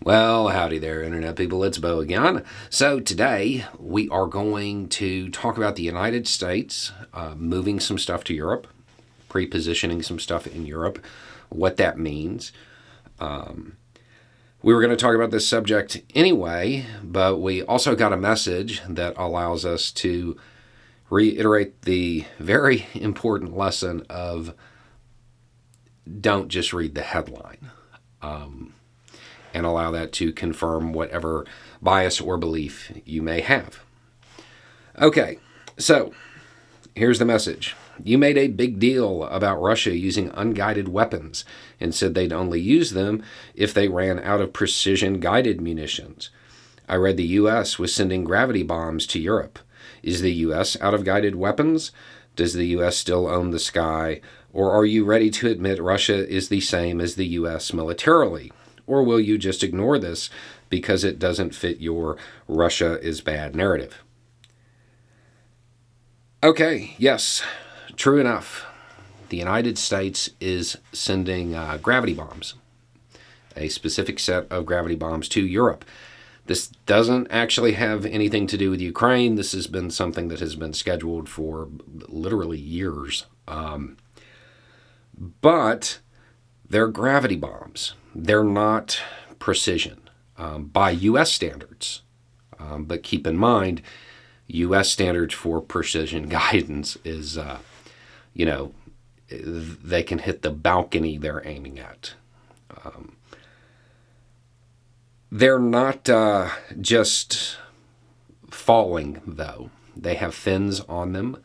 Well, howdy there, Internet people. It's Bo again. So, today we are going to talk about the United States moving some stuff to Europe, pre-positioning some stuff in Europe, what that means. We were going to talk about this subject anyway, but we also got a message that allows us to reiterate the very important lesson of don't just read the headline. And allow that to confirm whatever bias or belief you may have. Okay, so here's the message. You made a big deal about Russia using unguided weapons and said they'd only use them if they ran out of precision-guided munitions. I read the U.S. was sending gravity bombs to Europe. Is the U.S. out of guided weapons? Does the U.S. still own the sky? Or are you ready to admit Russia is the same as the U.S. militarily? Or will you just ignore this because it doesn't fit your Russia is bad narrative? Okay, yes, true enough. The United States is sending gravity bombs, a specific set of gravity bombs to Europe. This doesn't actually have anything to do with Ukraine. This has been something that has been scheduled for literally years. But they're gravity bombs. They're not precision by U.S. standards. But keep in mind, U.S. standards for precision guidance is, they can hit the balcony they're aiming at. They're not just falling, though. They have fins on them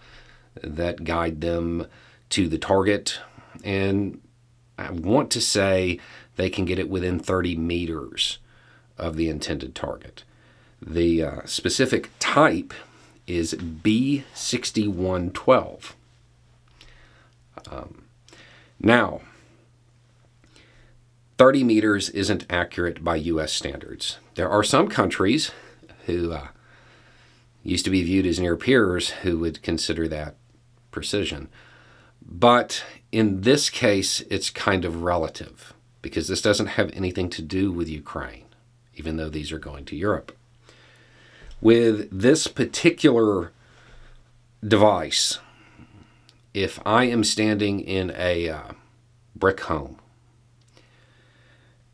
that guide them to the target. And I want to say they can get it within 30 meters of the intended target. The specific type is B6112. Now, 30 meters isn't accurate by U.S. standards. There are some countries who used to be viewed as near peers who would consider that precision. But in this case, it's kind of relative because this doesn't have anything to do with Ukraine, even though these are going to Europe. With this particular device, if I am standing in a brick home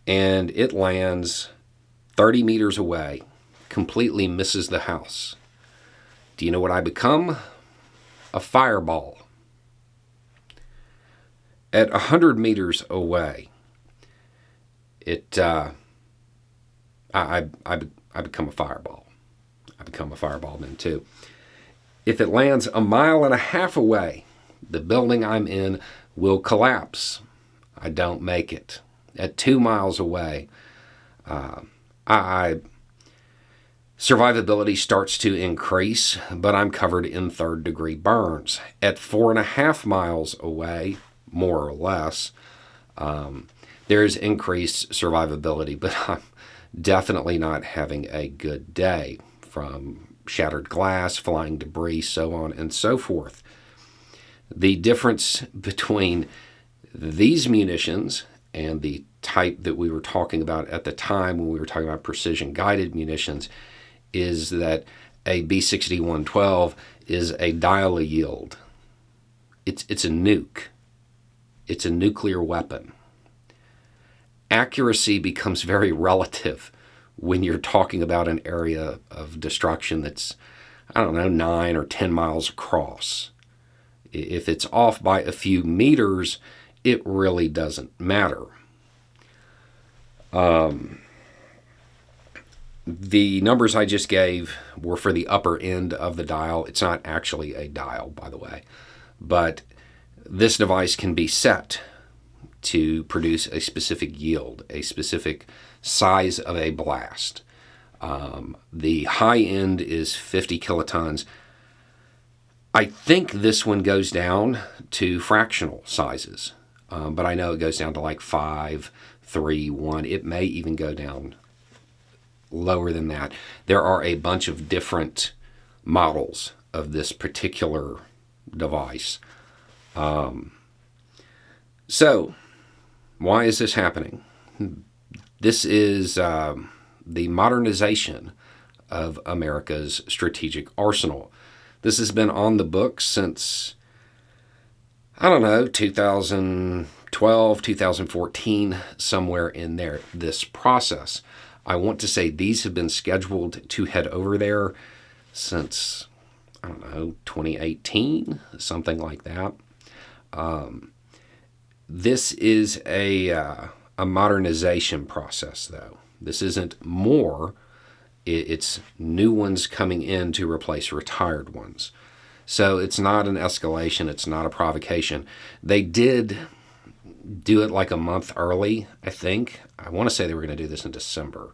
and it lands 30 meters away, completely misses the house, do you know what I become? A fireball. At 100 meters away, I become a fireball. I become a fireball then too. If it lands 1.5 miles away, the building I'm in will collapse. I don't make it. At 2 miles away, survivability starts to increase, but I'm covered in third-degree burns. At 4.5 miles away, more or less, there's increased survivability, but I'm definitely not having a good day from shattered glass, flying debris, so on and so forth. The difference between these munitions and the type that we were talking about at the time when we were talking about precision-guided munitions is that a B6112 is a dial-a-yield. It's a nuke. It's a nuclear weapon. Accuracy becomes very relative when you're talking about an area of destruction that's, 9 or 10 miles across. If it's off by a few meters, it really doesn't matter. The numbers I just gave were for the upper end of the dial. It's not actually a dial, by the way. But this device can be set to produce a specific yield, a specific size of a blast. The high end is 50 kilotons. I think this one goes down to fractional sizes, but I know it goes down to like 5, 3, 1. It may even go down lower than that. There are a bunch of different models of this particular device. So, why is this happening? This is the modernization of America's strategic arsenal. This has been on the books since, I don't know, 2012, 2014, somewhere in there, this process. I want to say these have been scheduled to head over there since, I don't know, 2018, something like that. This is a modernization process, though. This isn't more, it's new ones coming in to replace retired ones. So it's not an escalation, it's not a provocation. They did do it like a month early, I think. I want to say they were going to do this in December.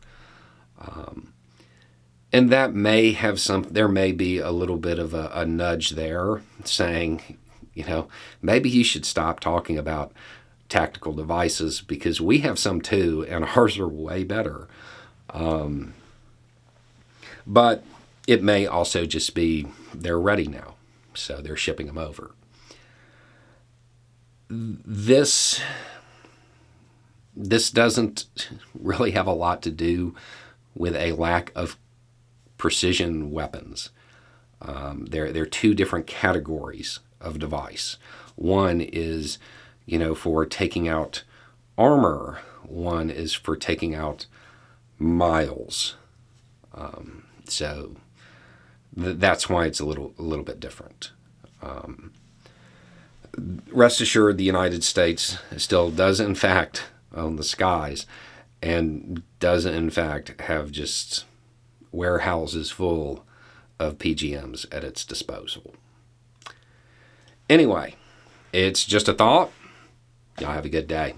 And that may have there may be a little bit of a nudge there saying, maybe you should stop talking about tactical devices because we have some too, and ours are way better. But it may also just be they're ready now, so they're shipping them over. This doesn't really have a lot to do with a lack of precision weapons. There are two different categories of device. One is, for taking out armor. One is for taking out miles. So that's why it's a little bit different. Rest assured, the United States still does in fact own the skies, and does in fact have just warehouses full of PGMs at its disposal. Anyway, it's just a thought. Y'all have a good day.